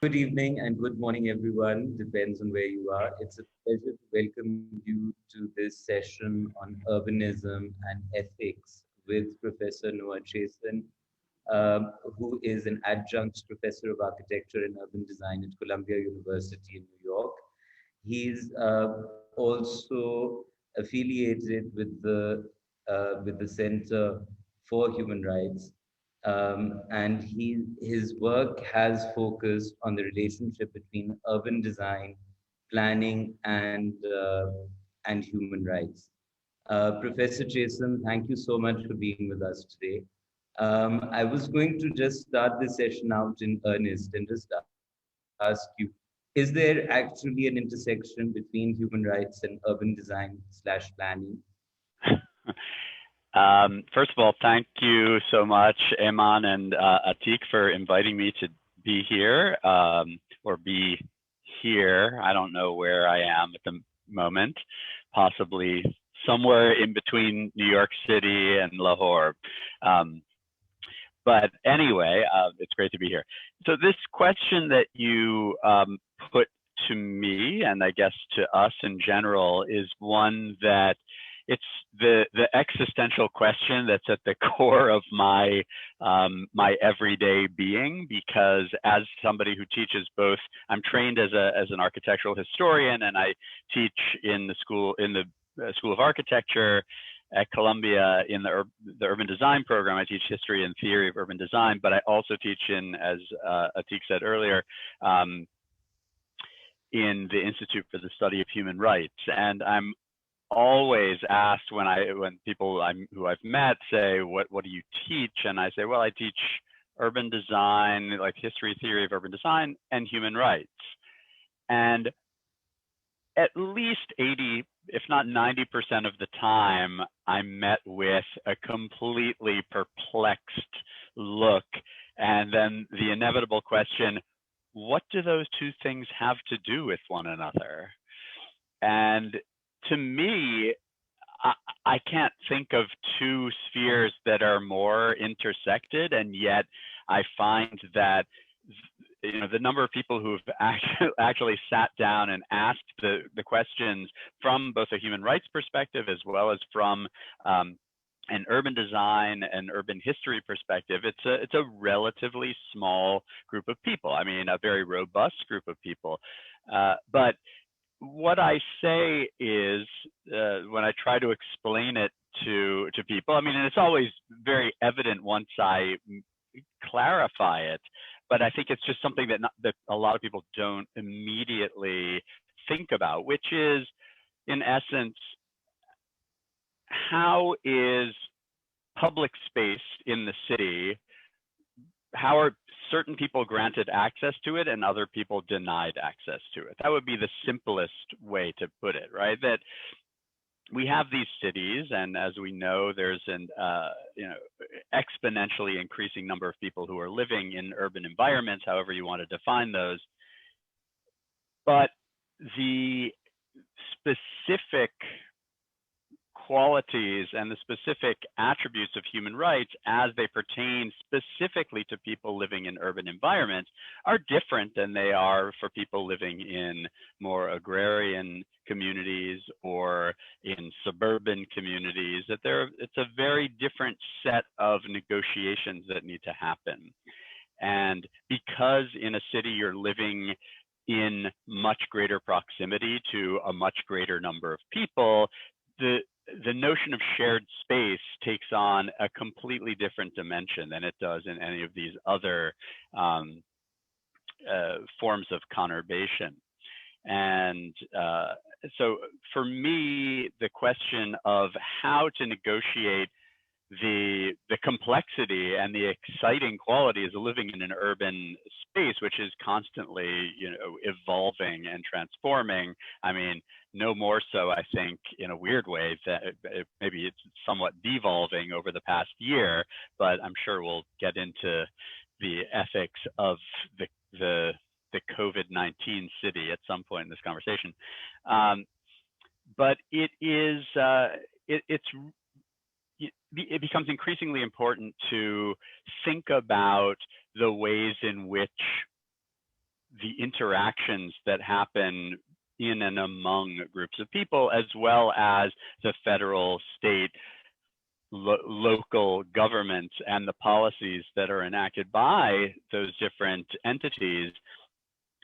Good evening and good morning, everyone. Depends on where you are. It's a pleasure to welcome you to this session on urbanism and ethics with Professor Noah Chasin, who is an adjunct professor of architecture and urban design at Columbia University in New York. He's also affiliated with the Center for Human Rights, and his work has focused on the relationship between urban design, planning, and human rights. Professor Jason, thank you so much for being with us today. I was going to just start this session out in earnest and just ask you, is there actually an intersection between human rights and urban design slash planning? First of all, thank you so much, Eman and Attiq, for inviting me to be here or be here. I don't know where I am at the moment, possibly somewhere in between New York City and Lahore. But anyway, it's great to be here. So this question that you put to me, and I guess to us in general, is one that it's the existential question that's at the core of my my everyday being, because as somebody who teaches both, I'm trained as an architectural historian, and I teach in the School of Architecture at Columbia in the urban design program. I teach history and theory of urban design, but I also teach in, as Attiq said earlier, in the Institute for the Study of Human Rights. And I'm always asked when people who I've met say, what do you teach? And I say, well, I teach urban design, like history, theory of urban design, and human rights. And at least 80, if not 90% of the time, I'm met with a completely perplexed look. And then the inevitable question, what do those two things have to do with one another? And to me, I can't think of two spheres that are more intersected, and yet I find that the number of people who've actually sat down and asked the questions from both a human rights perspective as well as from an urban design and urban history perspective, it's a relatively small group of people. I mean, a very robust group of people, but what I say is, when I try to explain it to people, I mean, and it's always very evident once I clarify it, but I think it's just something that a lot of people don't immediately think about, which is, in essence, how is public space in the city, how are certain people granted access to it and other people denied access to it? That would be the simplest way to put it, right? That we have these cities, and as we know, there's an exponentially increasing number of people who are living in urban environments, however you want to define those. But the specific qualities and the specific attributes of human rights as they pertain specifically to people living in urban environments are different than they are for people living in more agrarian communities or in suburban communities. That it's a very different set of negotiations that need to happen. And because in a city you're living in much greater proximity to a much greater number of people, the notion of shared space takes on a completely different dimension than it does in any of these other forms of conurbation. And so for me, the question of how to negotiate the complexity and the exciting qualities of living in an urban space, which is constantly, evolving and transforming. I mean, no more so, I think, in a weird way, that maybe it's somewhat devolving over the past year, but I'm sure we'll get into the ethics of the COVID-19 city at some point in this conversation. But it becomes increasingly important to think about the ways in which the interactions that happen in and among groups of people, as well as the federal, state, local governments and the policies that are enacted by those different entities,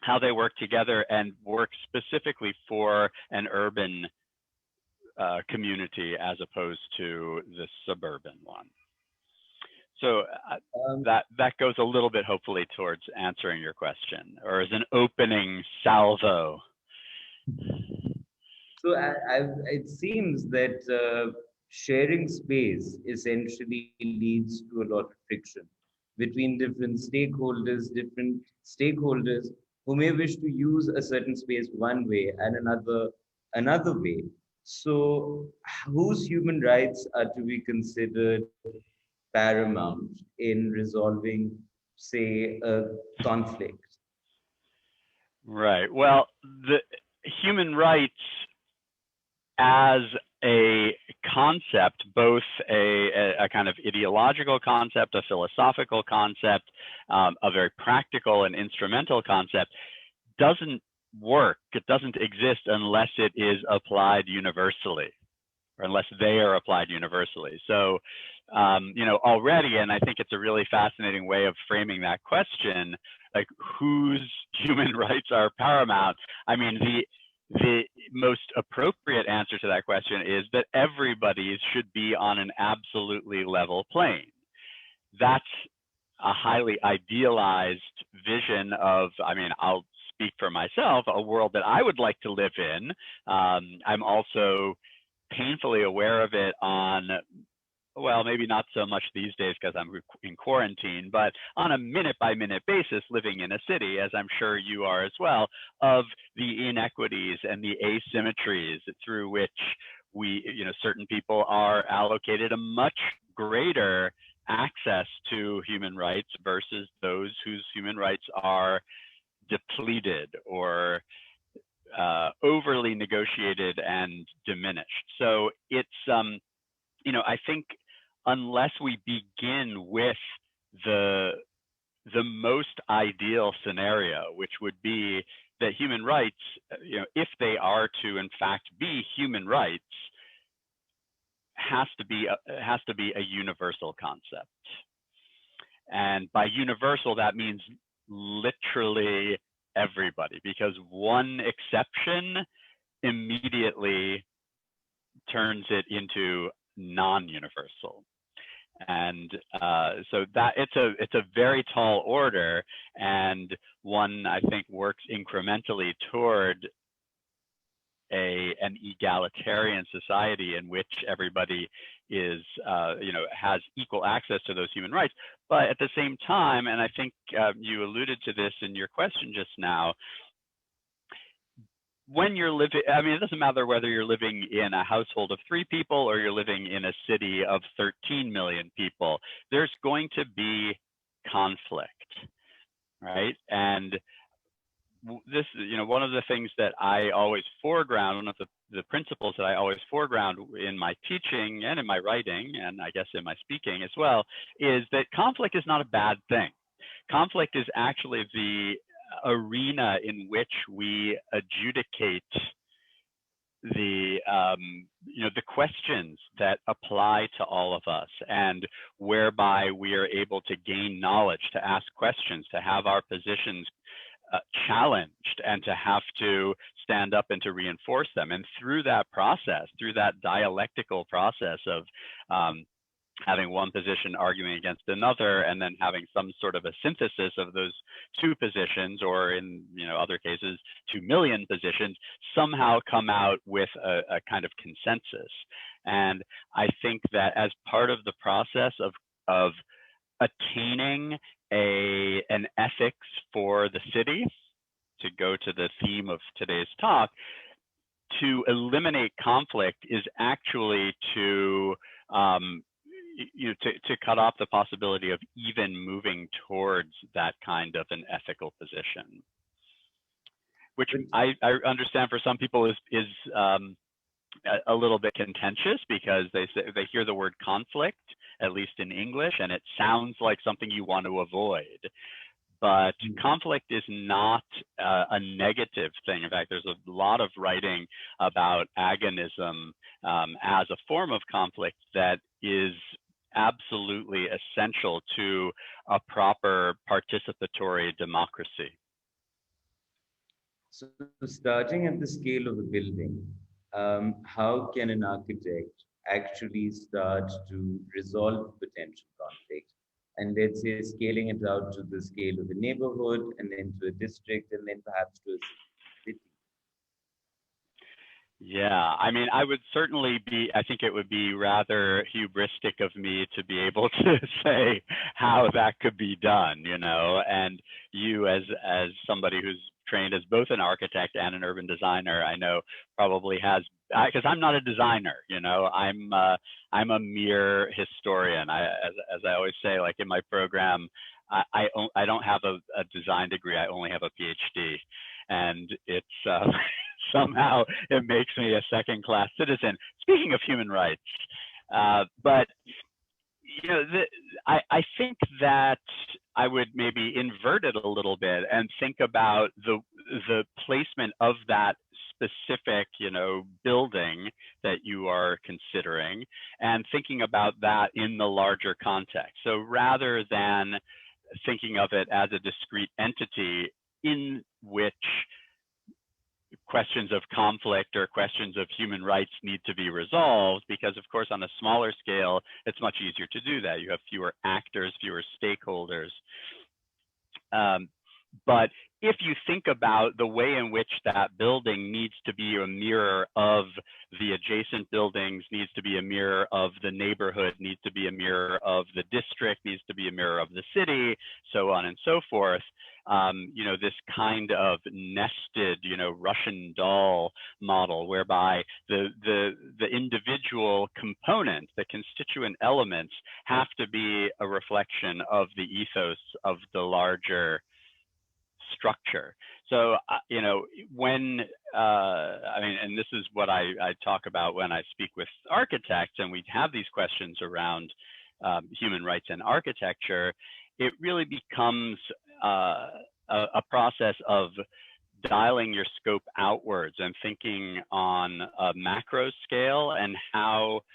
how they work together and work specifically for an urban community as opposed to the suburban one. So that goes a little bit hopefully towards answering your question, or as an opening salvo. So it seems that sharing space essentially leads to a lot of friction between different stakeholders who may wish to use a certain space one way and another way. So whose human rights are to be considered paramount in resolving, say, a conflict? Right. Well, the human rights as a concept, both a kind of ideological concept, a philosophical concept, a very practical and instrumental concept, doesn't work. It doesn't exist unless it is applied universally, or unless they are applied universally. So, already, and I think it's a really fascinating way of framing that question, like whose human rights are paramount. I mean, the most appropriate answer to that question is that everybody should be on an absolutely level plane. That's a highly idealized vision of, I mean, I'll speak for myself, a world that I would like to live in. I'm also painfully aware of it on, well, maybe not so much these days because I'm in quarantine, but on a minute-by-minute basis living in a city, as I'm sure you are as well, of the inequities and the asymmetries through which certain people are allocated a much greater access to human rights versus those whose human rights are depleted or overly negotiated and diminished. So it's, I think unless we begin with the most ideal scenario, which would be that human rights, if they are to in fact be human rights, has to be a universal concept. And by universal, that means literally everybody, because one exception immediately turns it into non-universal. And so that it's a very tall order, and one I think works incrementally toward an egalitarian society in which everybody is has equal access to those human rights. But at the same time, and I think you alluded to this in your question just now, when you're living, I mean, it doesn't matter whether you're living in a household of 3 people or you're living in a city of 13 million people, there's going to be conflict, right? And this, one of the things that I always foreground, one of the principles that I always foreground in my teaching and in my writing, and I guess in my speaking as well, is that conflict is not a bad thing. Conflict is actually the arena in which we adjudicate the questions that apply to all of us, and whereby we are able to gain knowledge, to ask questions, to have our positions challenged, and to have to stand up and to reinforce them. And through that process, through that dialectical process of having one position arguing against another, and then having some sort of a synthesis of those 2 positions, or in other cases 2 million positions, somehow come out with a kind of consensus. And I think that as part of the process of attaining an ethics for the city, to go to the theme of today's talk, to eliminate conflict is actually to cut off the possibility of even moving towards that kind of an ethical position, which I understand for some people is a little bit contentious, because they hear the word conflict, at least in English, and it sounds like something you want to avoid. But Mm. conflict is not a negative thing. In fact, there's a lot of writing about agonism as a form of conflict that is absolutely essential to a proper participatory democracy. So starting at the scale of a building, how can an architect actually start to resolve potential conflict? And let's say scaling it out to the scale of a neighborhood and then to a district and then perhaps to a city. Yeah, I mean, I think it would be rather hubristic of me to be able to say how that could be done, you know, and you as somebody who's trained as both an architect and an urban designer, I know probably has, because I'm not a designer, you know, I'm a mere historian. As I always say, like in my program, I don't have a design degree, I only have a PhD. And it's somehow it makes me a second-class citizen. Speaking of human rights, but you know, I think that I would maybe invert it a little bit and think about the placement of that specific, you know, building that you are considering, and thinking about that in the larger context. So rather than thinking of it as a discrete entity in which questions of conflict or questions of human rights need to be resolved, because of course on a smaller scale it's much easier to do that. You have fewer actors, fewer stakeholders. But if you think about the way in which that building needs to be a mirror of the adjacent buildings, needs to be a mirror of the neighborhood, needs to be a mirror of the district, needs to be a mirror of the city, so on and so forth, you know, this kind of nested, you know, Russian doll model whereby the individual components, the constituent elements, have to be a reflection of the ethos of the larger structure. So, you know, when, I mean, and this is what I talk about when I speak with architects and we have these questions around human rights and architecture, it really becomes a process of dialing your scope outwards and thinking on a macro scale and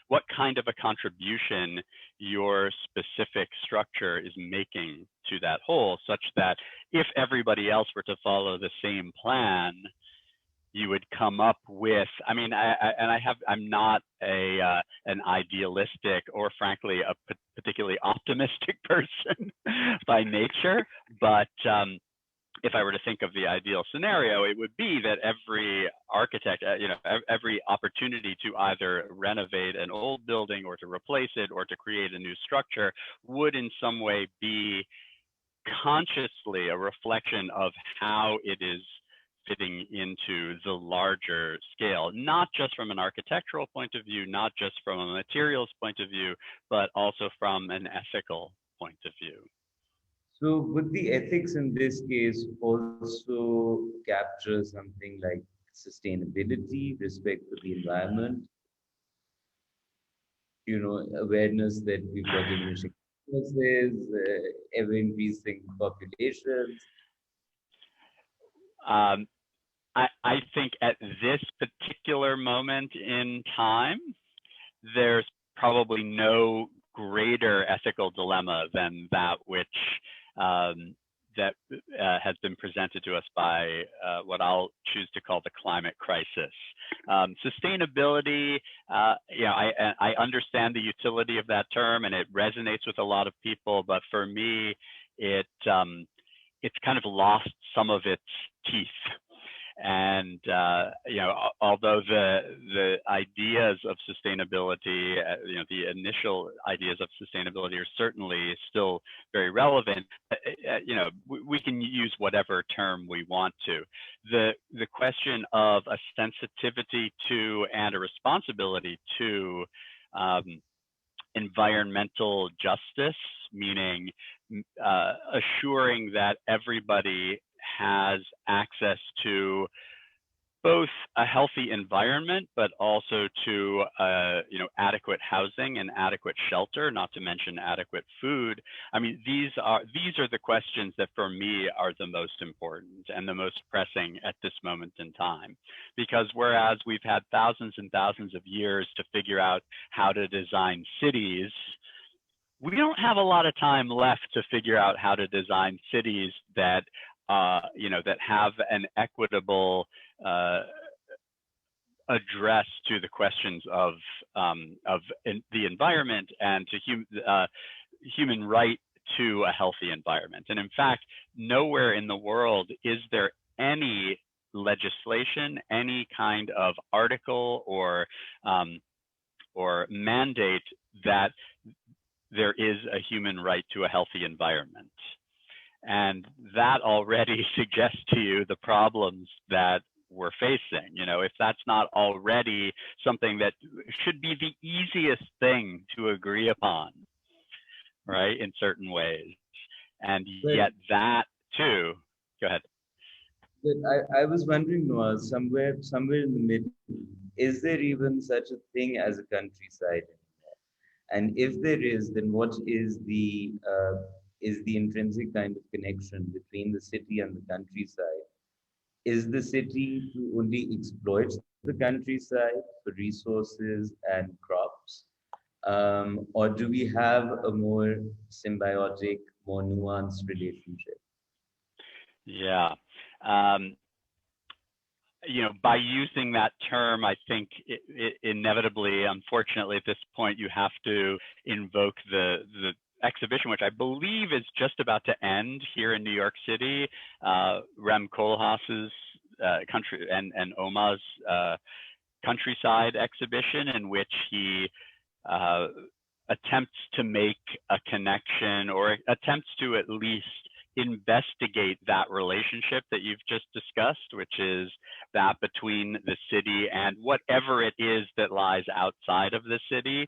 what kind of a contribution your specific structure is making to that whole, such that if everybody else were to follow the same plan, you would come up with, I mean, I'm not an idealistic or frankly a particularly optimistic person by nature, but if I were to think of the ideal scenario, it would be that every architect, you know, every opportunity to either renovate an old building or to replace it or to create a new structure would in some way be consciously a reflection of how it is fitting into the larger scale, not just from an architectural point of view, not just from a materials point of view, but also from an ethical point of view. So would the ethics in this case also capture something like sustainability, respect for the environment, you know, awareness that we've got diminishing resources, ever increasing populations? Um, I think at this particular moment in time, there's probably no greater ethical dilemma than that which has been presented to us by what I'll choose to call the climate crisis. Sustainability, you know, I understand the utility of that term and it resonates with a lot of people, but for me, it's kind of lost some of its teeth. And you know, although the ideas of sustainability, you know, the initial ideas of sustainability are certainly still very relevant, you know, we can use whatever term we want to. The question of a sensitivity to and a responsibility to environmental justice, meaning assuring that everybody has access to both a healthy environment, but also to adequate housing and adequate shelter, not to mention adequate food. I mean, these are the questions that for me are the most important and the most pressing at this moment in time. Because whereas we've had thousands and thousands of years to figure out how to design cities, we don't have a lot of time left to figure out how to design cities that that have an equitable address to the questions of the environment and to human right to a healthy environment. And in fact, nowhere in the world is there any legislation, any kind of article or mandate that there is a human right to a healthy environment. And that already suggests to you the problems that we're facing. If that's not already something that should be the easiest thing to agree upon, right, in certain ways. And yet that too, go ahead. But I was wondering, Noah, somewhere in the middle, is there even such a thing as a countryside? And if there is, then what is the intrinsic kind of connection between the city and the countryside? Is the city to only exploit the countryside for resources and crops? Or do we have a more symbiotic, more nuanced relationship? Yeah. By using that term, I think it inevitably, unfortunately, at this point, you have to invoke the exhibition, which I believe is just about to end here in New York City, Rem Koolhaas's country and Oma's countryside exhibition, in which he attempts to make a connection, or attempts to at least investigate that relationship that you've just discussed, which is that between the city and whatever it is that lies outside of the city.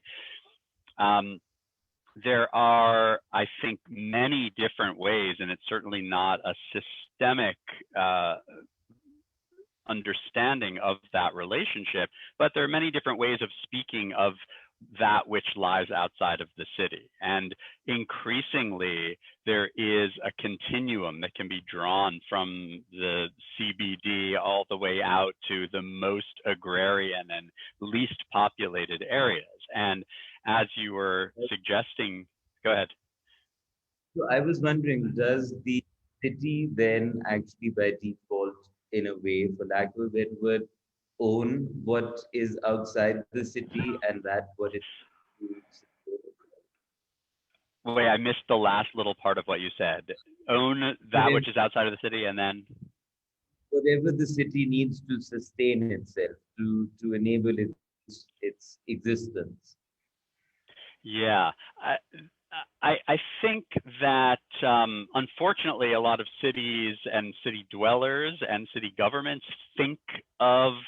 There are, I think, many different ways, and it's certainly not a systemic understanding of that relationship, but there are many different ways of speaking of that which lies outside of the city. And increasingly, there is a continuum that can be drawn from the CBD all the way out to the most agrarian and least populated areas. And as you were suggesting, go ahead. So I was wondering, does the city then actually by default, in a way, for lack of a better word, own what is outside the city, and that what it is? Wait, I missed the last little part of what you said. Own that which is outside of the city, and then? Whatever the city needs to sustain itself, to enable its existence. Yeah, I think that unfortunately a lot of cities and city dwellers and city governments think of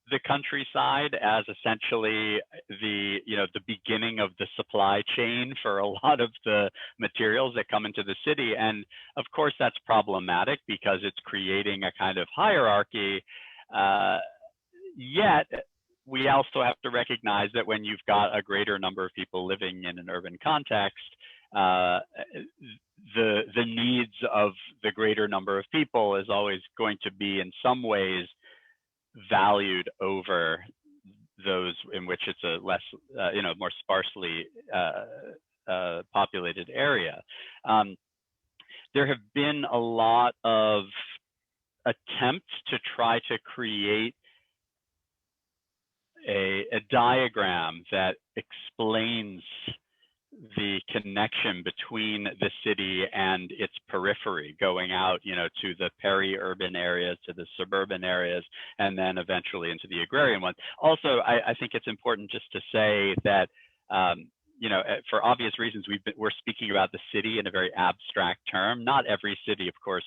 the countryside as essentially the beginning of the supply chain for a lot of the materials that come into the city. And of course that's problematic because it's creating a kind of hierarchy. Yet we also have to recognize that when you've got a greater number of people living in an urban context, the needs of the greater number of people is always going to be in some ways valued over those in which it's a less, more sparsely populated area. There have been a lot of attempts to try to create a diagram that explains the connection between the city and its periphery, going out, to the peri-urban areas, to the suburban areas, and then eventually into the agrarian ones. Also, I think it's important just to say that, for obvious reasons, we're speaking about the city in a very abstract term. Not every city, of course,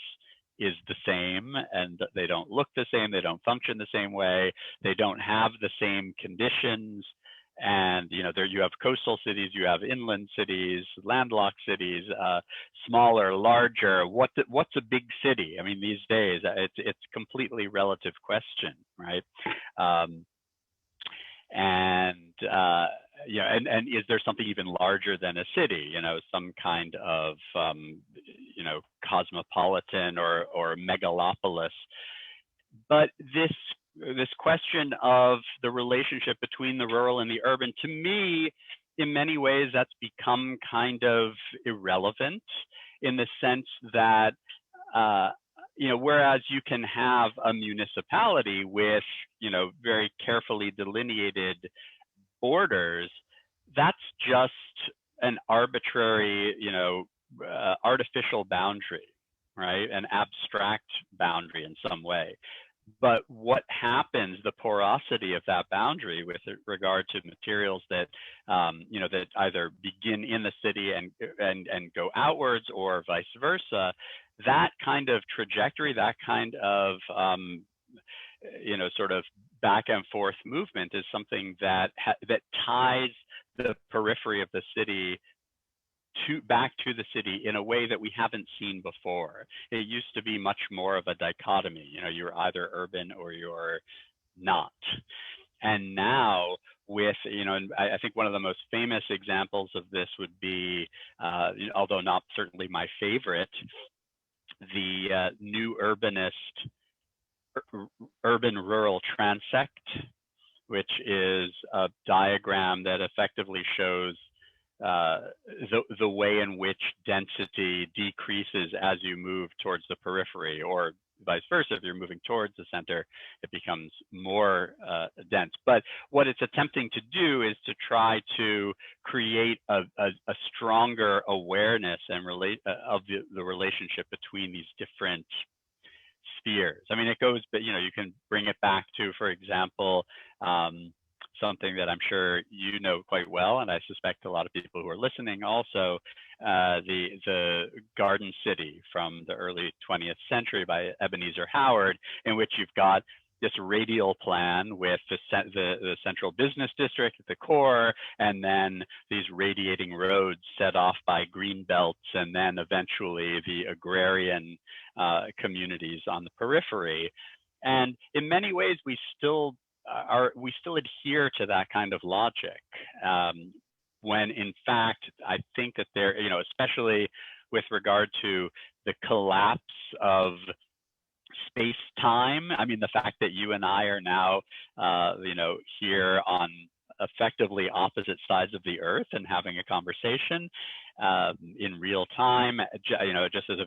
is the same, and they don't look the same, they don't function the same way, they don't have the same conditions. And there you have coastal cities, you have inland cities, landlocked cities, smaller, larger. What's a big city? I mean, these days it's completely relative question, right? And is there something even larger than a city? Some kind of cosmopolitan or megalopolis. But this question of the relationship between the rural and the urban, to me, in many ways, that's become kind of irrelevant, in the sense that, whereas you can have a municipality with, very carefully delineated borders, that's just an arbitrary, artificial boundary, right? An abstract boundary in some way. But what happens, the porosity of that boundary with regard to materials that, that either begin in the city and go outwards, or vice versa, that kind of trajectory, that kind of, sort of back and forth movement is something that ties the periphery of the city back to the city in a way that we haven't seen before. It used to be much more of a dichotomy. You're either urban or you're not. And now with, and I think one of the most famous examples of this would be, although not certainly my favorite, the new urban-rural transect, which is a diagram that effectively shows the way in which density decreases as you move towards the periphery, or vice versa. If you're moving towards the center, it becomes more dense. But what it's attempting to do is to try to create a stronger awareness and of the relationship between these different spheres. I mean, it goes, but you can bring it back to, for example, something that I'm sure you know quite well, and I suspect a lot of people who are listening also, the Garden City from the early 20th century by Ebenezer Howard, in which you've got this radial plan with the central business district at the core, and then these radiating roads set off by green belts, and then eventually the agrarian communities on the periphery. And in many ways, we still adhere to that kind of logic, when in fact, I think that there, especially with regard to the collapse of space-time. I mean, the fact that you and I are now, here on effectively opposite sides of the earth and having a conversation in real time, just as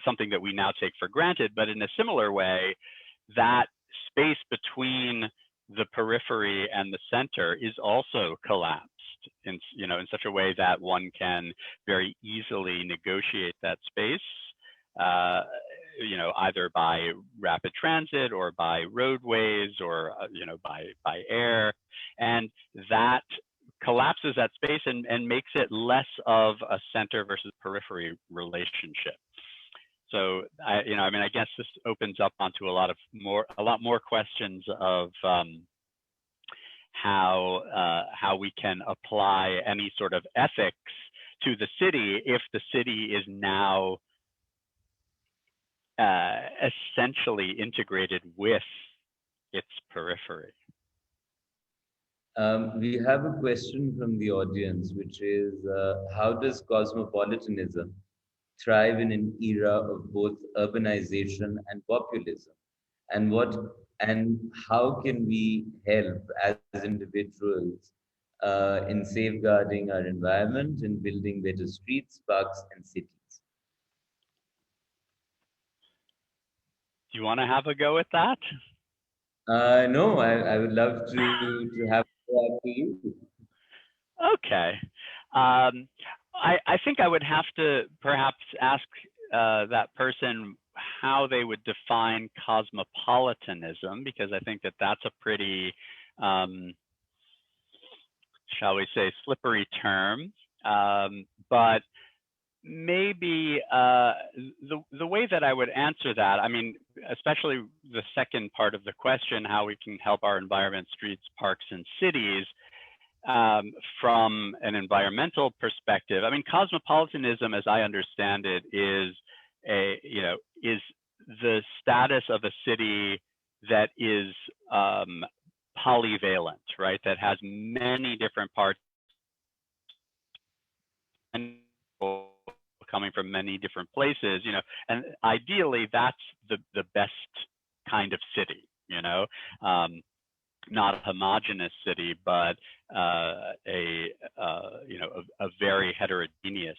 something that we now take for granted. But in a similar way, that space between the periphery and the center is also collapsed in such a way that one can very easily negotiate that space, either by rapid transit or by roadways or, by air. And that collapses that space and makes it less of a center versus periphery relationship. So I guess this opens up onto a lot more questions of how we can apply any sort of ethics to the city if the city is now essentially integrated with its periphery. We have a question from the audience, which is, how does cosmopolitanism thrive in an era of both urbanization and populism? And how can we help as individuals in safeguarding our environment and building better streets, parks, and cities? Do you want to have a go at that? No, I would love to have a go after you. Okay. I think I would have to perhaps ask that person how they would define cosmopolitanism, because I think that that's a pretty, shall we say, slippery term. But maybe the way that I would answer that, I mean, especially the second part of the question, how we can help our environment, streets, parks, and cities, from an environmental perspective, I mean, cosmopolitanism, as I understand it, is is the status of a city that is polyvalent, right? That has many different parts and coming from many different places, and ideally that's the best kind of city, not a homogeneous city, but a very heterogeneous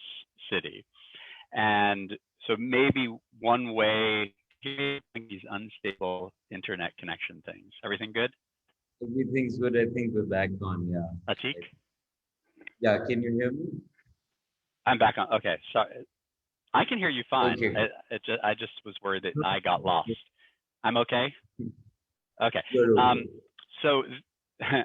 city. And so maybe one way, these unstable internet connection things. Everything good? Everything's good. I think we're back on. Yeah. Attiq? Yeah. Can you hear me? I'm back on. Okay. Sorry. I can hear you fine. Okay. I just was worried that I got lost. I'm okay? Okay. So I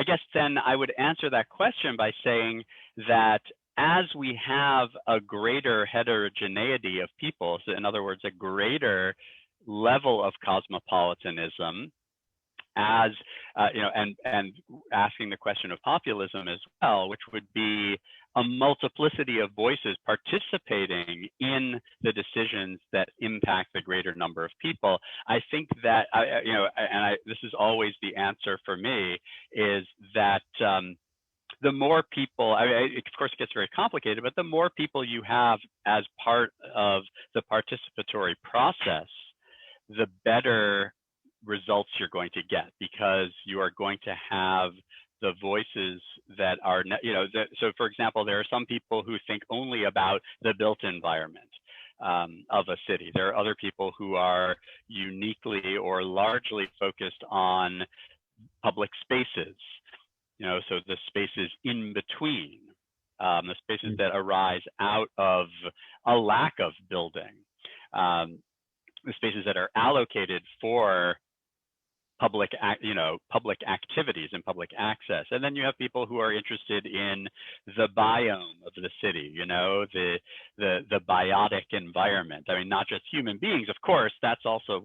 guess then I would answer that question by saying that as we have a greater heterogeneity of people, so in other words, a greater level of cosmopolitanism, as and asking the question of populism as well, which would be a multiplicity of voices participating in the decisions that impact the greater number of people. I think that this is always the answer for me, is that the more people, of course it gets very complicated, but the more people you have as part of the participatory process, the better results you're going to get, because you are going to have the voices that are, so for example, there are some people who think only about the built environment of a city. There are other people who are uniquely or largely focused on public spaces, so the spaces in between, the spaces that arise out of a lack of building, the spaces that are allocated for public activities and public access. And then you have people who are interested in the biome of the city, the biotic environment. I mean, not just human beings, of course, that's also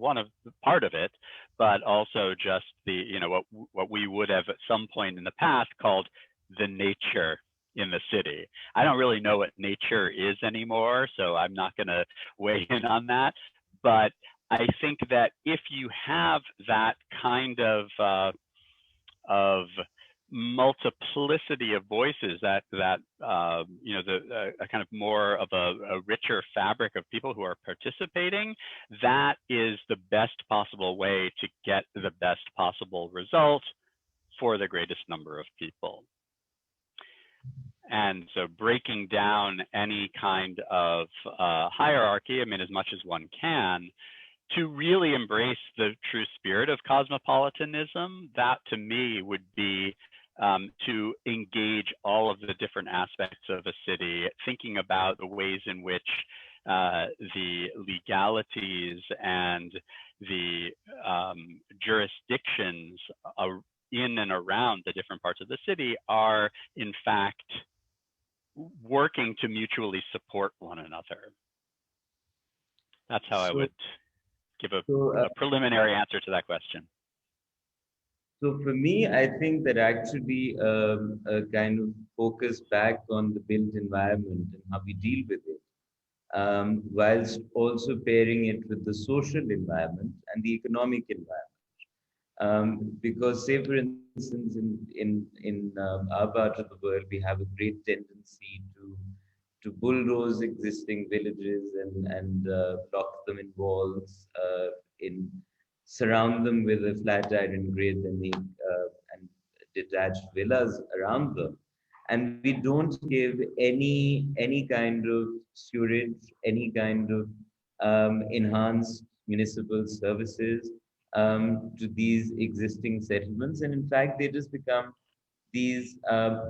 part of it, but also just the, what we would have at some point in the past called the nature in the city. I don't really know what nature is anymore, so I'm not going to weigh in on that. But I think that if you have that kind of multiplicity of voices, that a kind of more of a richer fabric of people who are participating, that is the best possible way to get the best possible result for the greatest number of people. And so breaking down any kind of hierarchy, I mean, as much as one can, to really embrace the true spirit of cosmopolitanism, that to me would be to engage all of the different aspects of a city, thinking about the ways in which the legalities and the jurisdictions in and around the different parts of the city are, in fact, working to mutually support one another. That's how I would give a preliminary answer to that question. So for me, I think that actually a kind of focus back on the built environment and how we deal with it, whilst also pairing it with the social environment and the economic environment. Because say, for instance, in our part of the world, we have a great tendency to bulldoze existing villages and lock them in walls, surround them with a flat iron grid and detached villas around them. And we don't give any kind of storage, any kind of enhanced municipal services to these existing settlements. And in fact, they just become these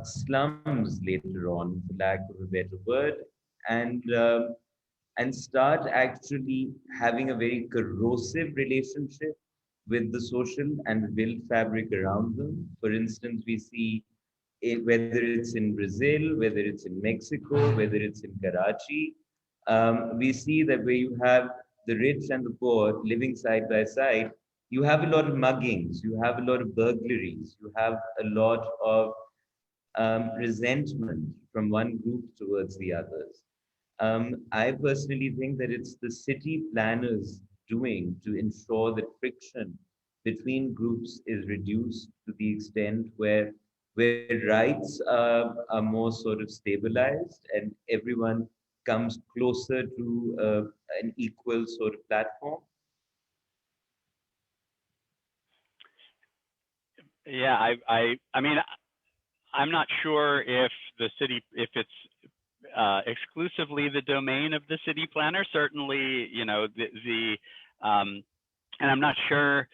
slums later on, for lack of a better word, and start actually having a very corrosive relationship with the social and the built fabric around them. For instance, we see it, whether it's in Brazil, whether it's in Mexico, whether it's in Karachi, we see that where you have the rich and the poor living side by side, you have a lot of muggings, you have a lot of burglaries, you have a lot of resentment from one group towards the others. I personally think that it's the city planners doing to ensure that friction between groups is reduced to the extent where rights are more sort of stabilized and everyone comes closer to an equal sort of platform. Yeah, I mean, I'm not sure if the city, if it's exclusively the domain of the city planner. Certainly, you know, and I'm not sure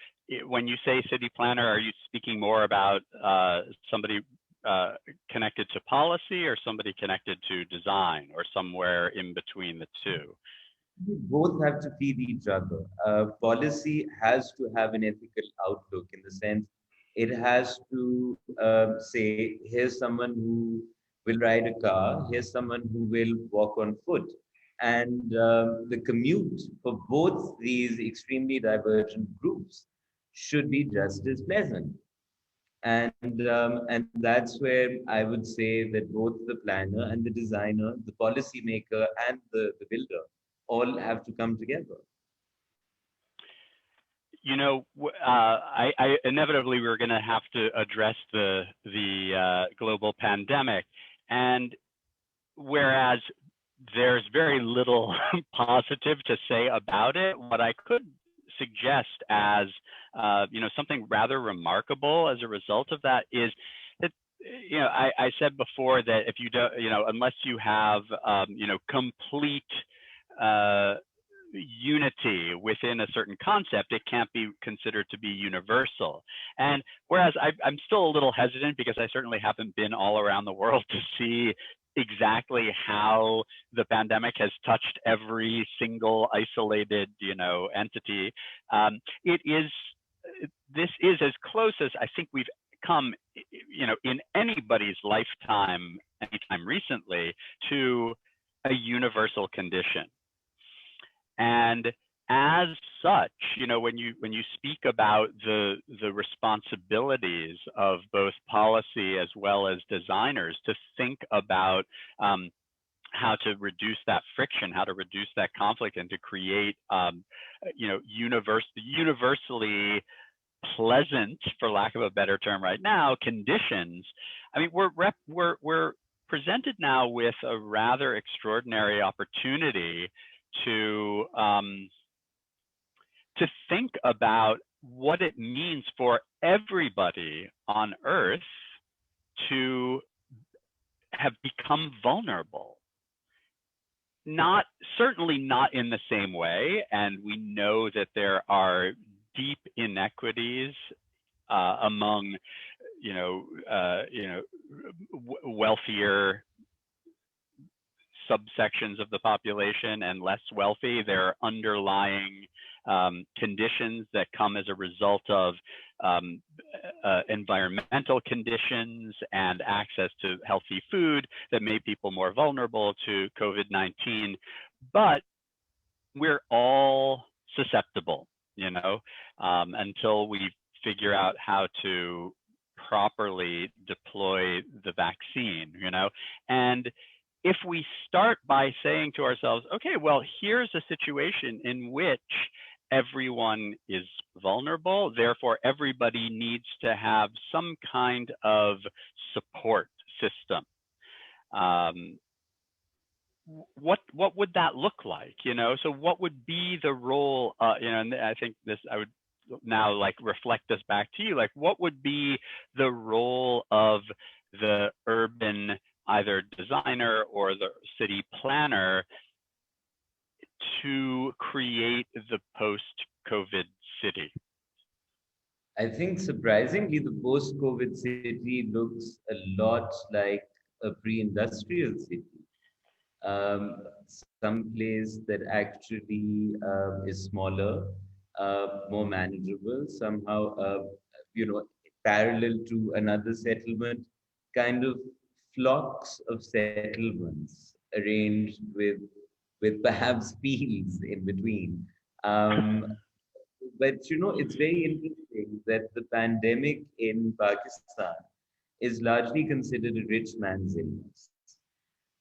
when you say city planner, are you speaking more about somebody connected to policy or somebody connected to design or somewhere in between the two? Both have to feed each other. Policy has to have an ethical outlook in the sense it has to say, here's someone who will ride a car, here's someone who will walk on foot. And the commute for both these extremely divergent groups should be just as pleasant. And that's where I would say that both the planner and the designer, the policy maker and the builder all have to come together. You know, I inevitably we're going to have to address the global pandemic, and whereas there's very little positive to say about it, what I could suggest as you know, something rather remarkable as a result of that is that, you know, I said before that if you don't, you know, unless you have you know, complete unity within a certain concept, it can't be considered to be universal. And whereas I'm still a little hesitant because I certainly haven't been all around the world to see exactly how the pandemic has touched every single isolated, you know, entity. This is as close as I think we've come, you know, in anybody's lifetime, anytime recently, to a universal condition. And as such, you know, when you speak about the responsibilities of both policy as well as designers to think about how to reduce that friction, how to reduce that conflict, and to create, you know, universally pleasant, for lack of a better term, right now, conditions. I mean, we're presented now with a rather extraordinary opportunity to think about what it means for everybody on Earth to have become vulnerable. Certainly not in the same way, and we know that there are deep inequities among, wealthier subsections of the population and less wealthy. There are underlying conditions that come as a result of environmental conditions and access to healthy food that made people more vulnerable to COVID-19. But we're all susceptible, until we figure out how to properly deploy the vaccine, and if we start by saying to ourselves, okay, well, here's a situation in which everyone is vulnerable, therefore everybody needs to have some kind of support system. What would that look like? So what would be the role? And I think I would now reflect this back to you. What would be the role of the urban either designer or the city planner to create the post-COVID city? I think surprisingly, the post-COVID city looks a lot like a pre-industrial city. Some place that actually is smaller, more manageable, somehow, parallel to another settlement, kind of flocks of settlements arranged with perhaps fields in between. but it's very interesting that the pandemic in Pakistan is largely considered a rich man's illness.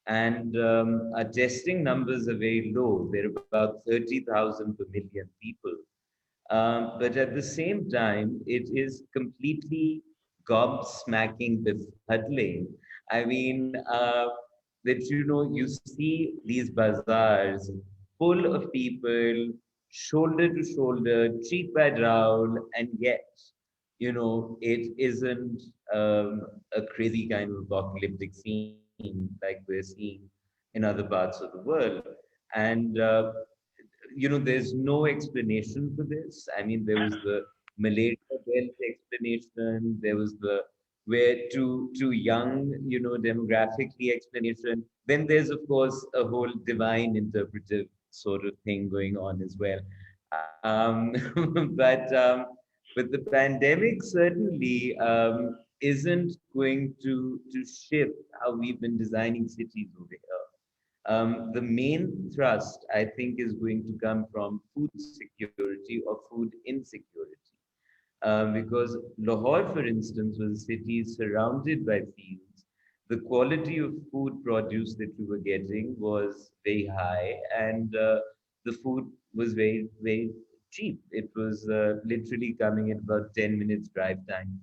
And our testing numbers are very low. They're about 30,000 per million people. But at the same time, it is completely gobsmacking, befuddling. I mean, that you see these bazaars full of people, shoulder to shoulder, cheek by jowl, and yet, it isn't a crazy kind of apocalyptic scene like we're seeing in other parts of the world. And there's no explanation for this. I mean, there was the Malaysia wealth explanation. There was the where too young, demographically explanation. Then there's of course a whole divine interpretive sort of thing going on as well. Um, but um, but the pandemic certainly isn't going to shift how we've been designing cities over here. The main thrust, I think, is going to come from food security or food insecurity. Because Lahore, for instance, was a city surrounded by fields. The quality of food produce that we were getting was very high, and the food was very, very cheap. It was literally coming in about 10 minutes drive time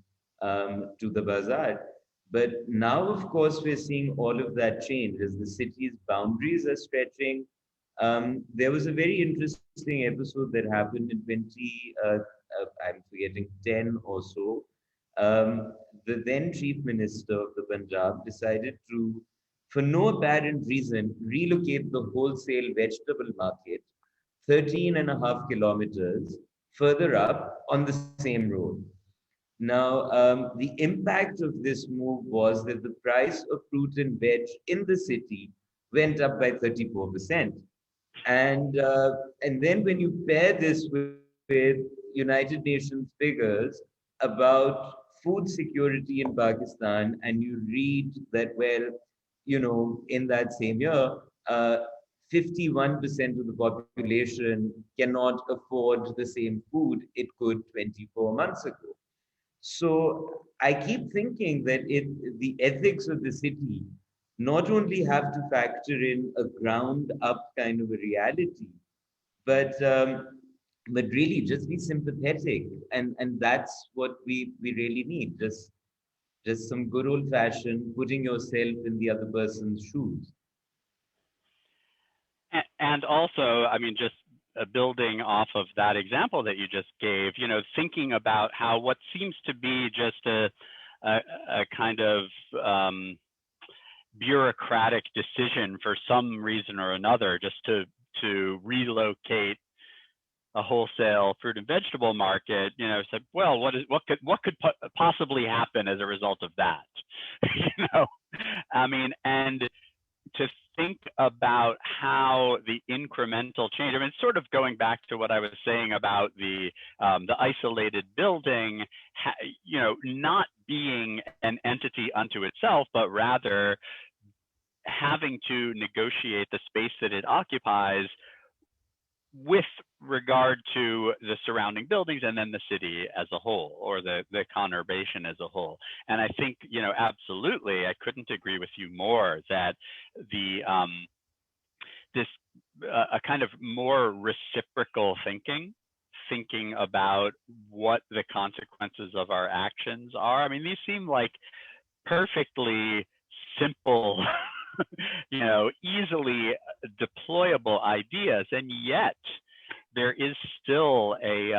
to the bazaar. But now, of course, we're seeing all of that change as the city's boundaries are stretching. There was a very interesting episode that happened in I'm forgetting, 10 or so. The then Chief Minister of the Punjab decided to, for no apparent reason, relocate the wholesale vegetable market 13 and a half kilometers further up on the same road. Now, the impact of this move was that the price of fruit and veg in the city went up by 34%. And then when you pair this with United Nations figures about food security in Pakistan, and you read that, well, in that same year, 51% of the population cannot afford the same food it could 24 months ago. So I keep thinking that the ethics of the city not only have to factor in a ground up kind of a reality, but but really just be sympathetic, and that's what we really need. Just some good old fashioned putting yourself in the other person's shoes. And also, I mean, just building off of that example that you just gave, thinking about how what seems to be just a kind of bureaucratic decision for some reason or another, just to relocate a wholesale fruit and vegetable market, said, well, what could possibly happen as a result of that? I mean, and to think about how the incremental change, I mean, it's sort of going back to what I was saying about the isolated building, not being an entity unto itself, but rather having to negotiate the space that it occupies with regard to the surrounding buildings and then the city as a whole, or the conurbation as a whole. And I think, absolutely, I couldn't agree with you more that this a kind of more reciprocal thinking about what the consequences of our actions are. I mean, these seem like perfectly simple easily deployable ideas, and yet there is still a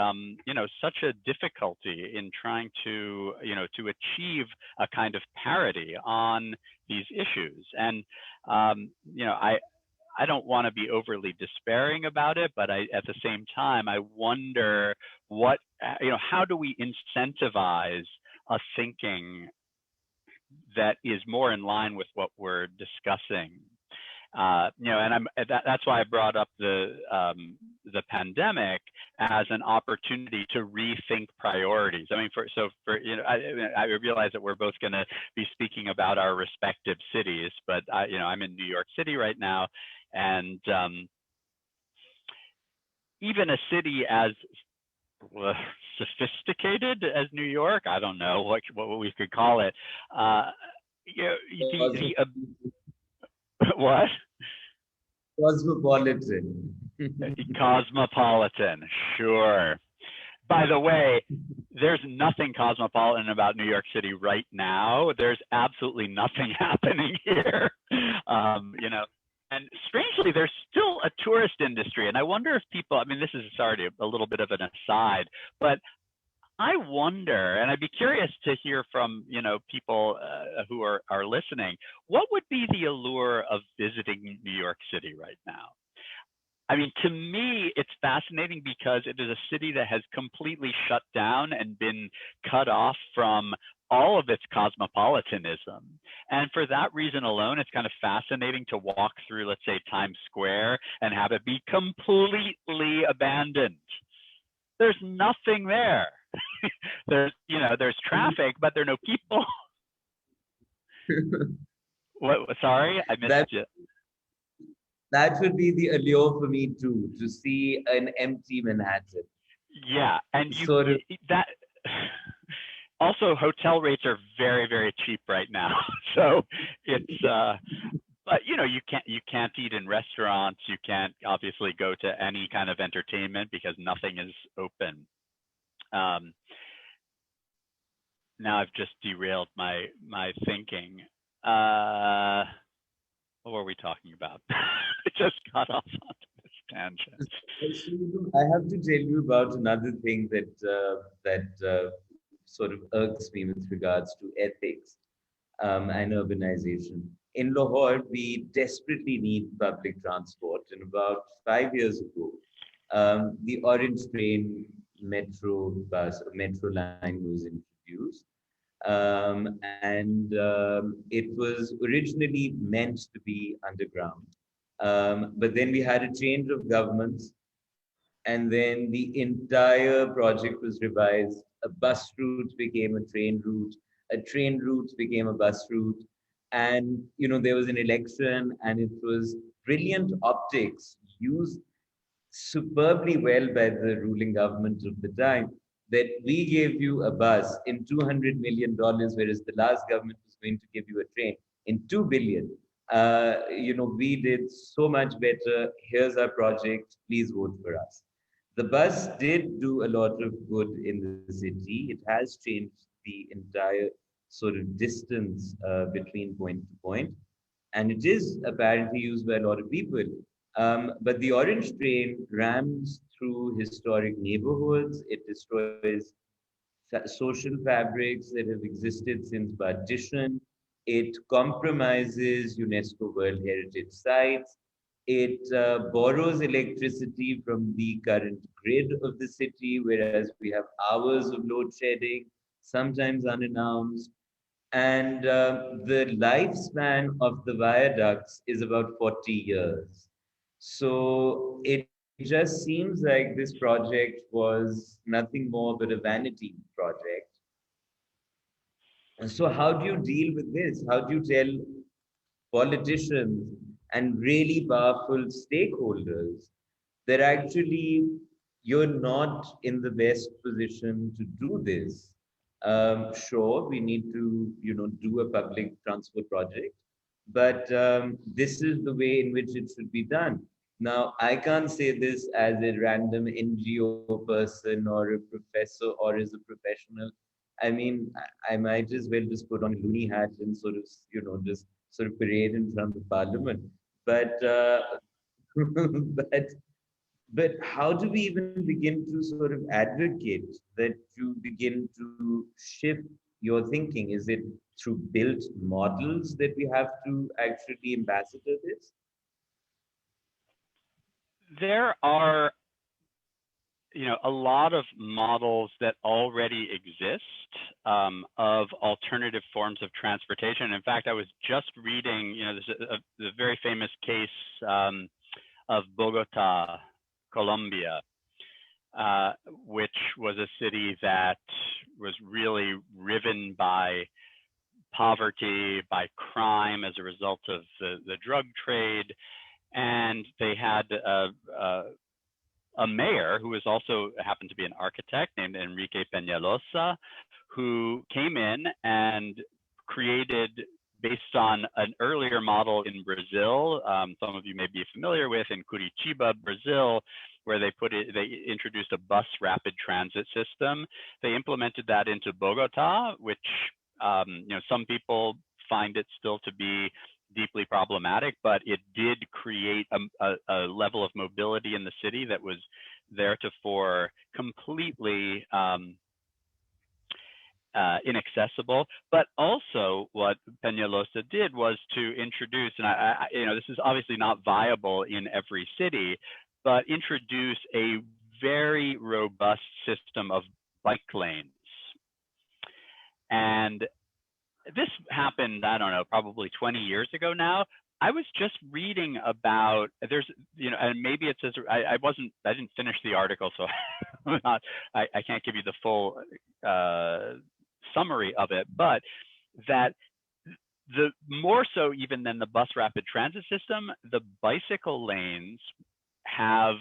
such a difficulty in trying to to achieve a kind of parity on these issues. And I don't want to be overly despairing about it, but at the same time I wonder what how do we incentivize a thinking that is more in line with what we're discussing, and that's why I brought up the pandemic as an opportunity to rethink priorities. I mean, I realize that we're both going to be speaking about our respective cities, but I'm in New York City right now, and even a city as sophisticated as New York. I don't know what we could call it. You know, what? Cosmopolitan. Cosmopolitan, sure. By the way, there's nothing cosmopolitan about New York City right now. There's absolutely nothing happening here. You know, and strangely, there's still a tourist industry. And I wonder if people, I mean, this is sorry, a little bit of an aside, but I wonder, and I'd be curious to hear from, you know, people who are listening, what would be the allure of visiting New York City right now? I mean, to me, it's fascinating because it is a city that has completely shut down and been cut off from all of its cosmopolitanism. And for that reason alone, it's kind of fascinating to walk through, let's say, Times Square and have it be completely abandoned. There's nothing there. There's, you know, there's traffic, but there are no people. What? Sorry, I missed you. That would be the allure for me too, to see an empty Manhattan. Yeah, and you sort of that also hotel rates are very, very cheap right now. So it's but you know, you can't eat in restaurants, you can't obviously go to any kind of entertainment because nothing is open. Now I've just derailed my thinking. What were we talking about? I just got off onto this tangent. I have to tell you about another thing that sort of irks me with regards to ethics and urbanization. In Lahore, we desperately need public transport. And about 5 years ago, the Orange Train metro line was introduced. And it was originally meant to be underground. But then we had a change of governments, and then the entire project was revised. A bus route became a train route. A train route became a bus route. And there was an election, and it was brilliant optics used superbly well by the ruling government of the time, that we gave you a bus in $200 million, whereas the last government was going to give you a train in 2 billion. We did so much better. Here's our project. Please vote for us. The bus did do a lot of good in the city. It has changed the entire sort of distance between point to point, and it is apparently used by a lot of people. But the orange train rams through historic neighborhoods. It destroys social fabrics that have existed since partition. It compromises UNESCO World Heritage Sites. It borrows electricity from the current grid of the city, whereas we have hours of load shedding, sometimes unannounced. And the lifespan of the viaducts is about 40 years. So it just seems like this project was nothing more but a vanity project. And so, how do you deal with this? How do you tell politicians and really powerful stakeholders that actually you're not in the best position to do this? Sure, we need to, do a public transport project, but this is the way in which it should be done. Now, I can't say this as a random NGO person or a professor or as a professional. I mean, I might as well just put on a loony hat and sort of, just sort of parade in front of Parliament. But but how do we even begin to sort of advocate that you begin to shift your thinking? Is it through built models that we have to actually ambassador this? There are, a lot of models that already exist of alternative forms of transportation. In fact, I was just reading, the very famous case of Bogota, Colombia, which was a city that was really riven by poverty, by crime as a result of the drug trade. And they had a mayor who was also happened to be an architect named Enrique Peñalosa, who came in and created, based on an earlier model in Brazil, some of you may be familiar with, in Curitiba, Brazil, where they introduced a bus rapid transit system. They implemented that into Bogota, which some people find it still to be deeply problematic, but it did create a level of mobility in the city that was theretofore completely inaccessible. But also what Peñalosa did was to introduce, and this is obviously not viable in every city, but introduce a very robust system of bike lanes. And this happened, I don't know, probably 20 years ago now. I was just reading about, and maybe it says, I didn't finish the article, so I can't give you the full summary of it, but that the more so even than the bus rapid transit system, the bicycle lanes have,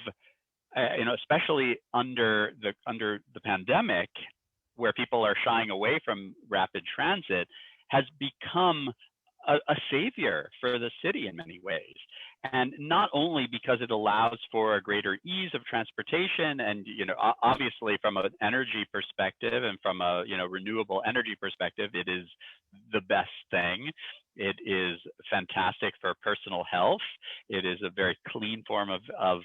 especially under the pandemic, where people are shying away from rapid transit, has become a savior for the city in many ways. And not only because it allows for a greater ease of transportation, and obviously from an energy perspective and from a renewable energy perspective, it is the best thing. It is fantastic for personal health. It is a very clean form of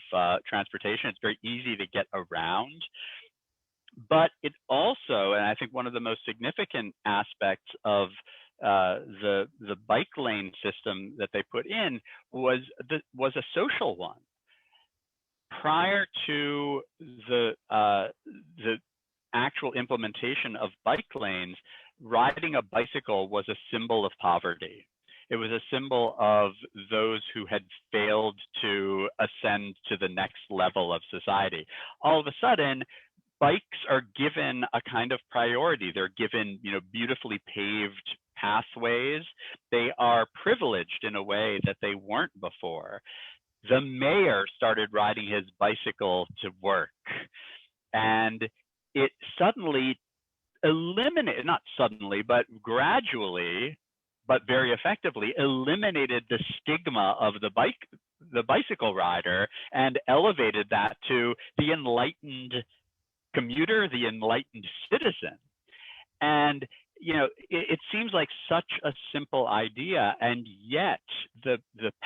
transportation. It's very easy to get around. But it also, and I think one of the most significant aspects of the bike lane system that they put in was a social one. Prior to the actual implementation of bike lanes, riding a bicycle was a symbol of poverty. It was a symbol of those who had failed to ascend to the next level of society. All of a sudden, bikes are given a kind of priority. They're given, beautifully paved pathways. They are privileged in a way that they weren't before. The mayor started riding his bicycle to work, and it suddenly eliminated, not suddenly, but gradually, but very effectively eliminated the stigma of the bicycle rider, and elevated that to the enlightened commuter, the enlightened citizen. And it seems like such a simple idea, and yet the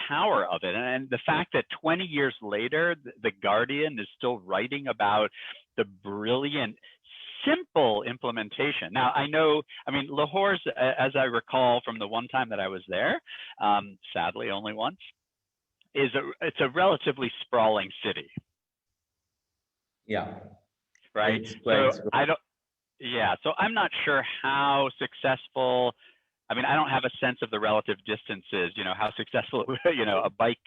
power of it, and the fact that 20 years later, the Guardian is still writing about the brilliant, simple implementation. Now, Lahore's, as I recall from the one time that I was there, sadly only once, it's a relatively sprawling city. Yeah. Right. So I'm not sure how successful. I don't have a sense of the relative distances. How successful a bike.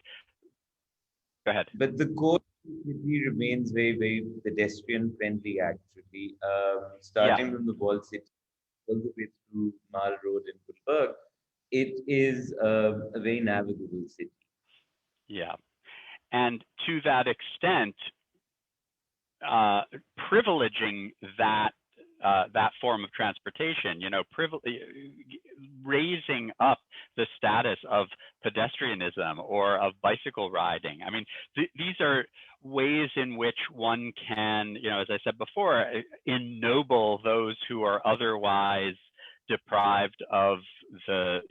Go ahead. But the core city remains very, very pedestrian friendly. Actually, starting from the walled city all the way through Mall Road in Gulberg, it is a very navigable city. Yeah, and to that extent, privileging that form of transportation, raising up the status of pedestrianism or of bicycle riding. These are ways in which one can, as I said before, ennoble those who are otherwise deprived of the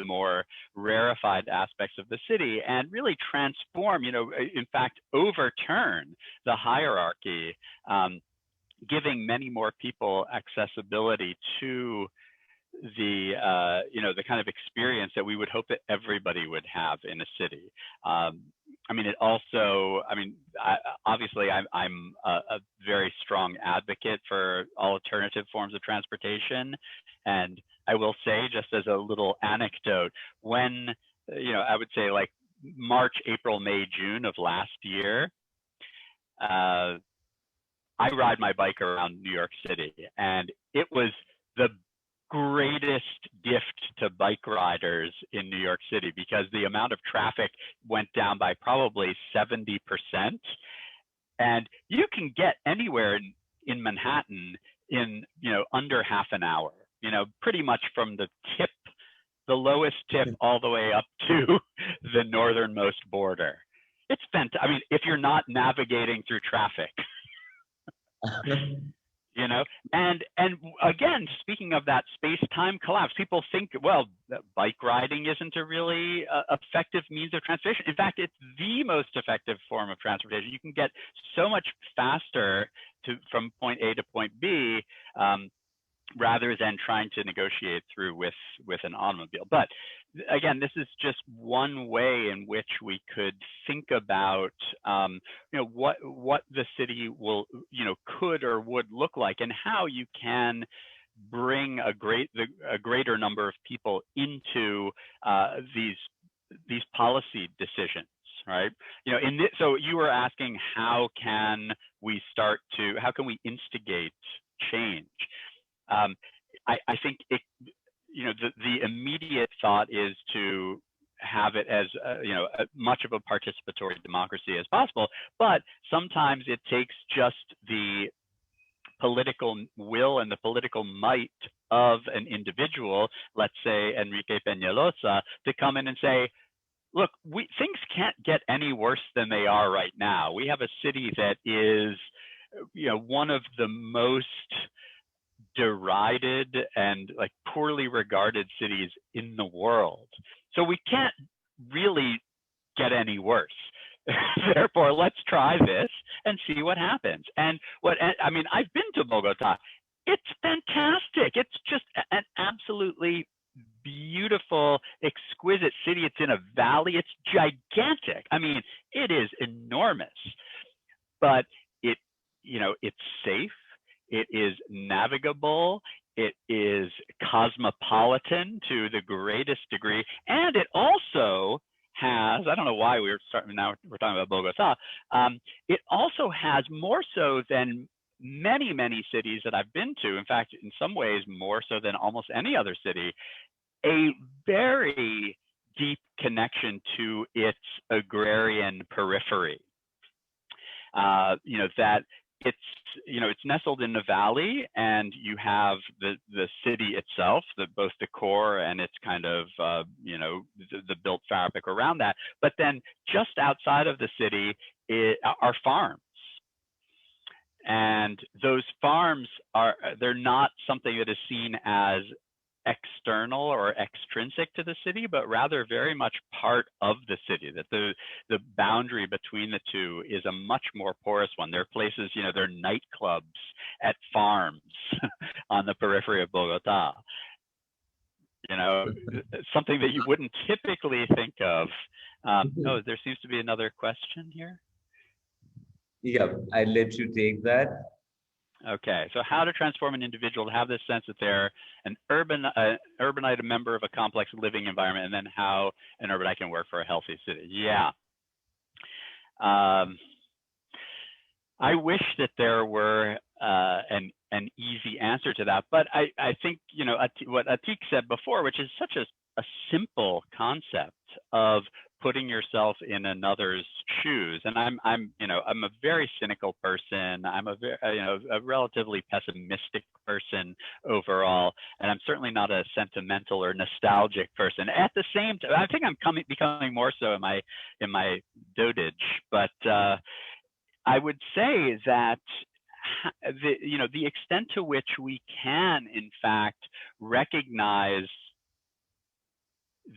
more rarefied aspects of the city, and really transform, in fact, overturn the hierarchy, giving many more people accessibility to the kind of experience that we would hope that everybody would have in a city. It also, obviously I'm a very strong advocate for alternative forms of transportation. And I will say, just as a little anecdote, when, I would say like March, April, May, June of last year, I ride my bike around New York City, and it was the greatest gift to bike riders in New York City, because the amount of traffic went down by probably 70%. And you can get anywhere in Manhattan in, under half an hour, pretty much from the tip, the lowest tip, all the way up to the northernmost border. It's fantastic. I mean, if you're not navigating through traffic, and again, speaking of that space-time collapse, people think, well, bike riding isn't a really effective means of transportation. In fact, it's the most effective form of transportation. You can get so much faster from point A to point B, rather than trying to negotiate through with an automobile. But again, this is just one way in which we could think about, what the city will, could or would look like, and how you can bring a greater number of people into these policy decisions. Right. So you were asking, how can we instigate change? I think the immediate thought is to have it as much of a participatory democracy as possible, but sometimes it takes just the political will and the political might of an individual, let's say Enrique Peñalosa, to come in and say, look, things can't get any worse than they are right now. We have a city that is, one of the most derided and poorly regarded cities in the world. So we can't really get any worse. Therefore, let's try this and see what happens. And I've been to Bogota. It's fantastic. It's just an absolutely beautiful, exquisite city. It's in a valley. It's gigantic. I mean, it is enormous, but it's safe. It is navigable. It is cosmopolitan to the greatest degree. And it also has, I don't know why we're talking about Bogota. It also has, more so than many, many cities that I've been to, in fact, in some ways more so than almost any other city, a very deep connection to its agrarian periphery. That it's nestled in the valley, and you have the city itself, both the core and its kind of the built fabric around that. But then just outside of the city are farms, and those farms they're not something that is seen as external or extrinsic to the city, but rather very much part of the city, that the boundary between the two is a much more porous one. There are places, there are nightclubs at farms on the periphery of Bogota, something that you wouldn't typically think of. Oh, there seems to be another question here. Yeah, I'll let you take that. Okay, so how to transform an individual to have this sense that they're an urbanite, a member of a complex living environment, and then how an urbanite can work for a healthy city. Yeah. I wish that there were an easy answer to that, but I think what Attiq said before, which is such a simple concept of putting yourself in another's shoes. And I'm a very cynical person. I'm a relatively pessimistic person overall, and I'm certainly not a sentimental or nostalgic person. At the same time, I think I'm becoming more so in my dotage. But I would say that the extent to which we can, in fact, recognize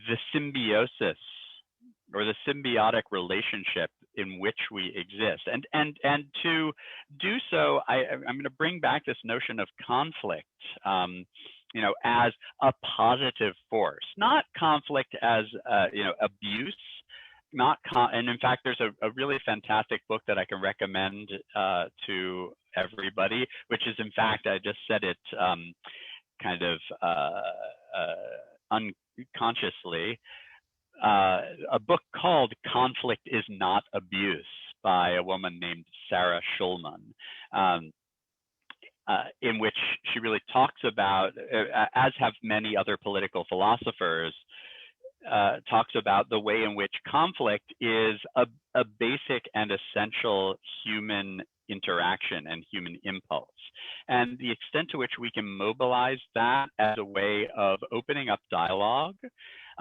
the symbiosis or the symbiotic relationship in which we exist, and to do so, I'm going to bring back this notion of conflict, as a positive force, not conflict as abuse, and in fact, there's a really fantastic book that I can recommend to everybody, which is, in fact, I just said it kind of unconsciously. A book called Conflict is Not Abuse by a woman named Sarah Schulman, in which she really talks about, as have many other political philosophers, talks about the way in which conflict is a basic and essential human interaction and human impulse. And the extent to which we can mobilize that as a way of opening up dialogue.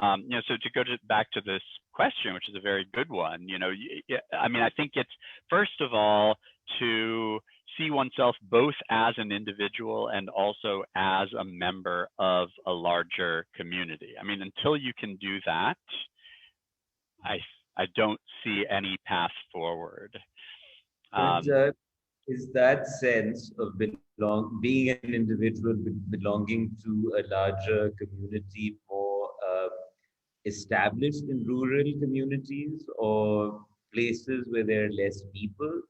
So to go back to this question, which is a very good one, I mean, I think it's, first of all, to see oneself both as an individual and also as a member of a larger community. I mean, until you can do that, I don't see any path forward. Is that sense of being an individual, belonging to a larger community more established in rural communities or places where there are less people?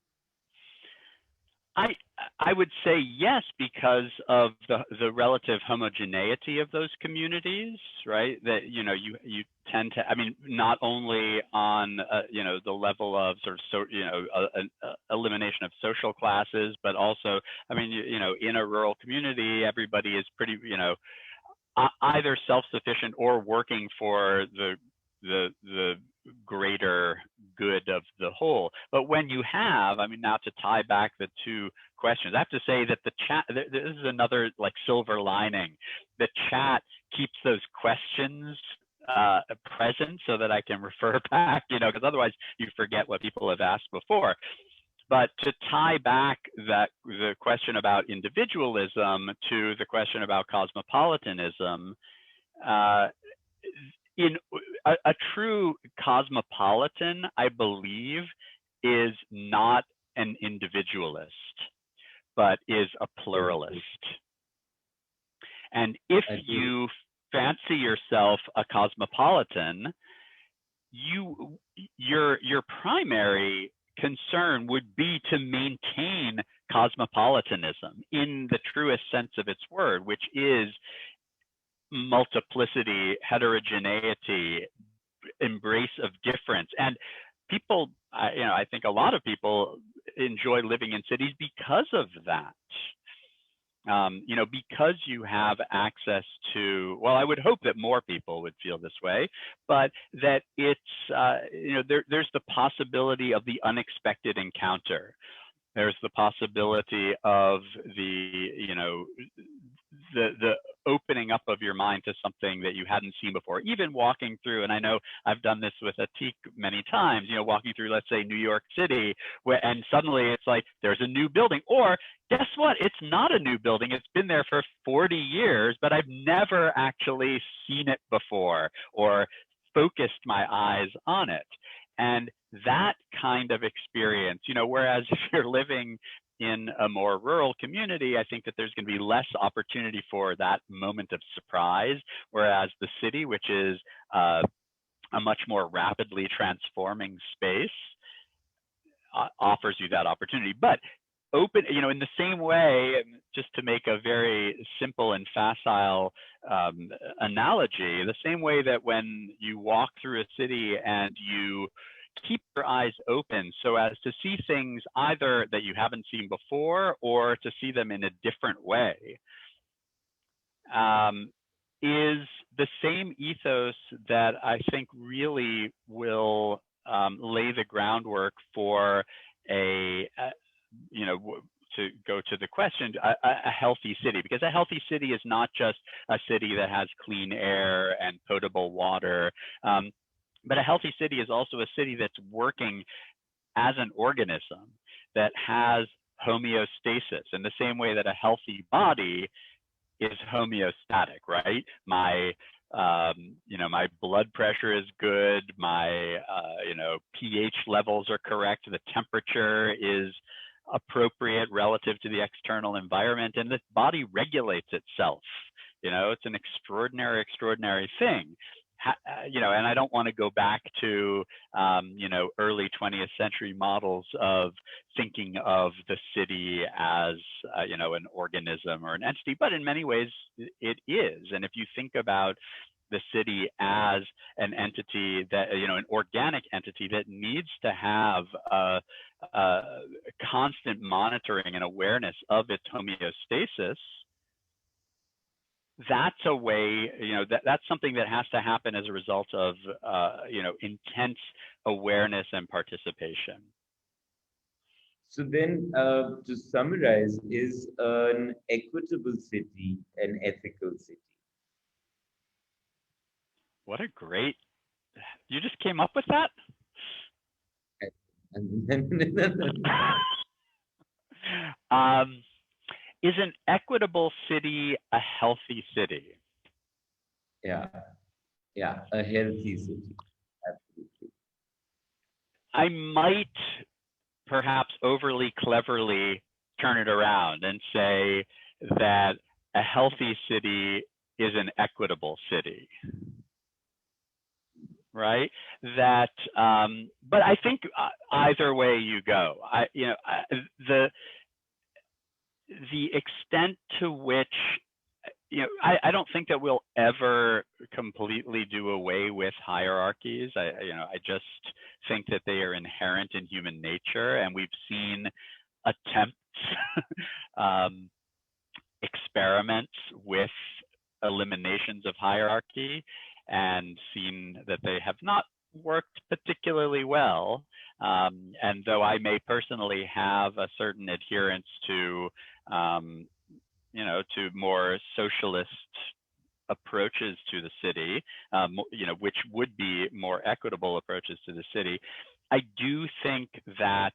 I would say yes, because of the relative homogeneity of those communities, right? That you tend to, I mean, not only on the level of sort of elimination of social classes, but also, I mean, in a rural community, everybody is pretty either self-sufficient or working for the greater good of the whole. But when you have, I mean, now to tie back the two questions, I have to say that the chat, this is another like silver lining. The chat keeps those questions present so that I can refer back, because otherwise you forget what people have asked before. But to tie back the question about individualism to the question about cosmopolitanism, in a true cosmopolitan, I believe, is not an individualist, but is a pluralist. And if you fancy yourself a cosmopolitan, your primary concern would be to maintain cosmopolitanism in the truest sense of its word, which is multiplicity, heterogeneity, embrace of difference. And people, I think a lot of people enjoy living in cities because of that. Because you have access to, well, I would hope that more people would feel this way, but that it's, there's the possibility of the unexpected encounter. There's the possibility of the opening up of your mind to something that you hadn't seen before, even walking through, and I know I've done this with Attiq many times, walking through, let's say, New York City, and suddenly it's like, there's a new building, or guess what? It's not a new building. It's been there for 40 years, but I've never actually seen it before or focused my eyes on it. And that kind of experience, whereas if you're living in a more rural community, I think that there's going to be less opportunity for that moment of surprise, whereas the city, which is a much more rapidly transforming space, offers you that opportunity. But open, in the same way, just to make a very simple and facile analogy, the same way that when you walk through a city and you keep your eyes open so as to see things either that you haven't seen before or to see them in a different way, is the same ethos that I think really will lay the groundwork for to go to the question, a healthy city, because a healthy city is not just a city that has clean air and potable water, but a healthy city is also a city that's working as an organism that has homeostasis in the same way that a healthy body is homeostatic, right? My blood pressure is good, my pH levels are correct, the temperature is appropriate relative to the external environment, and the body regulates itself. It's an extraordinary thing. And I don't want to go back to, early 20th century models of thinking of the city as, an organism or an entity, but in many ways it is. And if you think about the city as an entity that, an organic entity that needs to have a constant monitoring and awareness of its homeostasis, that's a way, that's something that has to happen as a result of, intense awareness and participation. So then, to summarize, is an equitable city an ethical city? What a great, you just came up with that? um, is an equitable city a healthy city? Yeah, yeah, a healthy city. Absolutely. I might perhaps overly cleverly turn it around and say that a healthy city is an equitable city, right? That, but I think either way you go, the extent to which, I don't think that we'll ever completely do away with hierarchies. I just think that they are inherent in human nature, and we've seen attempts, experiments with eliminations of hierarchy, and seen that they have not worked particularly well. And though I may personally have a certain adherence to, to more socialist approaches to the city, which would be more equitable approaches to the city, I do think that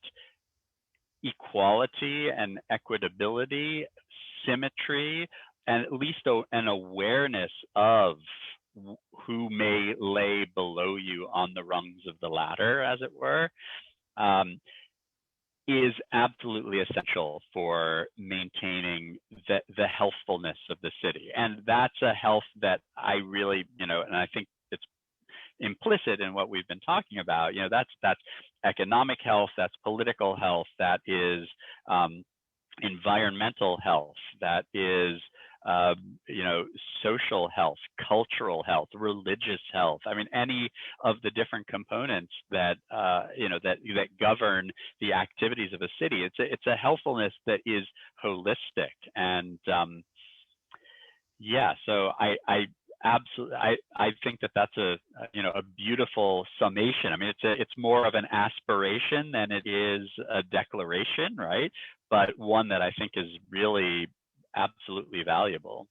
equality and equitability, symmetry, and at least an awareness of who may lay below you on the rungs of the ladder, as it were, is absolutely essential for maintaining the healthfulness of the city. And that's a health that I really, and I think it's implicit in what we've been talking about, that's economic health, that's political health, that is environmental health, that is social health, cultural health, religious health. I mean, any of the different components that that govern the activities of a city. It's a healthfulness that is holistic, and so I absolutely, I think that that's a beautiful summation. I mean, it's more of an aspiration than it is a declaration, right? But one that I think is really absolutely valuable.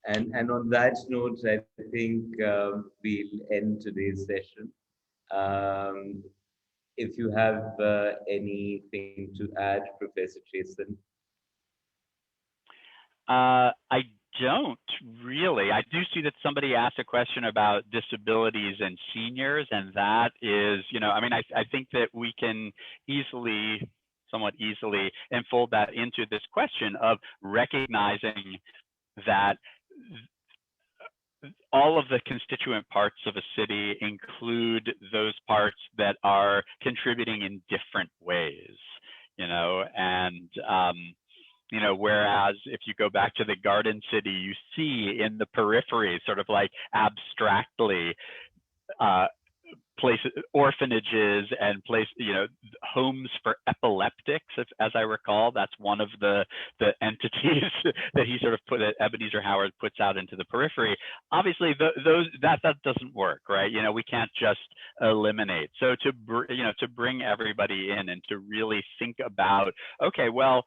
And on that note, I think we'll end today's session. Um, if you have anything to add, Professor Chasin. I don't really. I do see that somebody asked a question about disabilities and seniors, and that is, I think that we can somewhat easily unfold that into this question of recognizing that all of the constituent parts of a city include those parts that are contributing in different ways, and whereas if you go back to the Garden City, you see in the periphery, sort of like abstractly, places, orphanages and homes for epileptics, as I recall. That's one of the entities that he sort of Ebenezer Howard puts out into the periphery. Obviously, that doesn't work, right? We can't just eliminate. So to bring everybody in and to really think about, okay, well,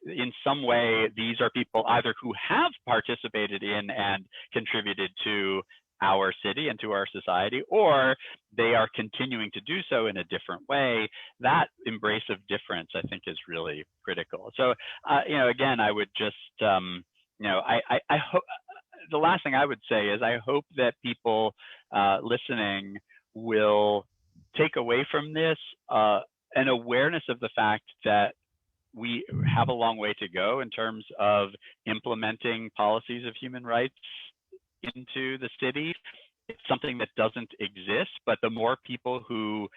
in some way, these are people either who have participated in and contributed to our city and to our society, or they are continuing to do so in a different way. That embrace of difference, I think, is really critical. So, again, I would just, I hope, the last thing I would say is I hope that people listening will take away from this an awareness of the fact that we have a long way to go in terms of implementing policies of human rights into the city. It's something that doesn't exist, but the more people who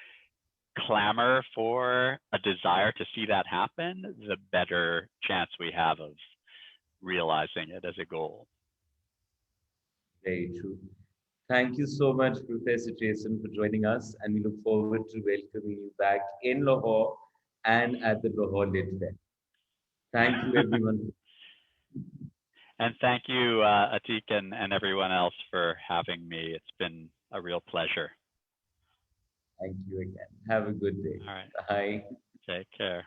clamor for a desire to see that happen, the better chance we have of realizing it as a goal. Very true. Thank you so much, Professor Chasin, for joining us, and we look forward to welcoming you back in Lahore and at the Lahore Lit Fest. Thank you, everyone. And thank you, Attiq, and everyone else for having me. It's been a real pleasure. Thank you again. Have a good day. All right. Bye. Take care.